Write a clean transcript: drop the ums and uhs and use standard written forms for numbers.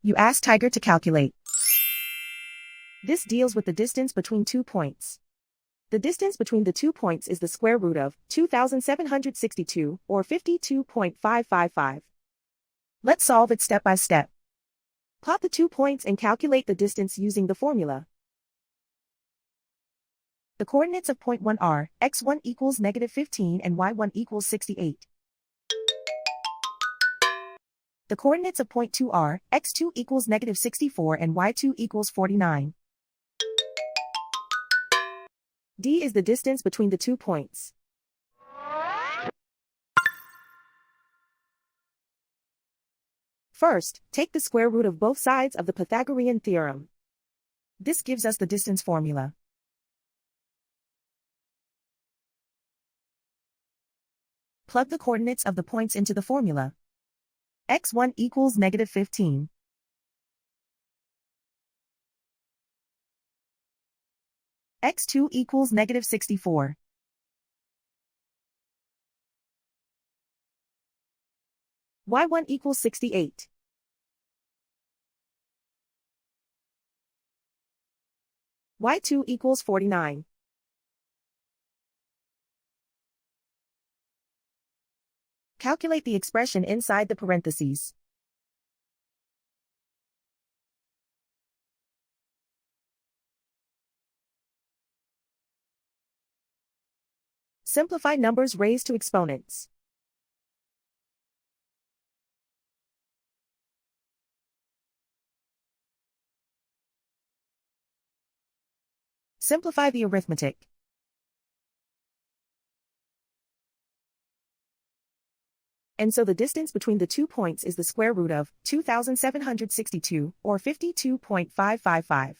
You ask Tiger to calculate. This deals with the distance between 2 points. The distance between the 2 points is the square root of 2,762, or 52.555. Let's solve it step by step. Plot the 2 points and calculate the distance using the formula. The coordinates of point 1 are x1 equals -15 and y1 equals 68. The coordinates of point 2 are x2 equals -64 and y2 equals 49. D is the distance between the 2 points. First, take the square root of both sides of the Pythagorean theorem. This gives us the distance formula. Plug the coordinates of the points into the formula. x1 equals -15. x2 equals -64. y1 equals 68. y2 equals 49. Calculate the expression inside the parentheses. Simplify numbers raised to exponents. Simplify the arithmetic. And so the distance between the 2 points is the square root of 2,762, or 52.555.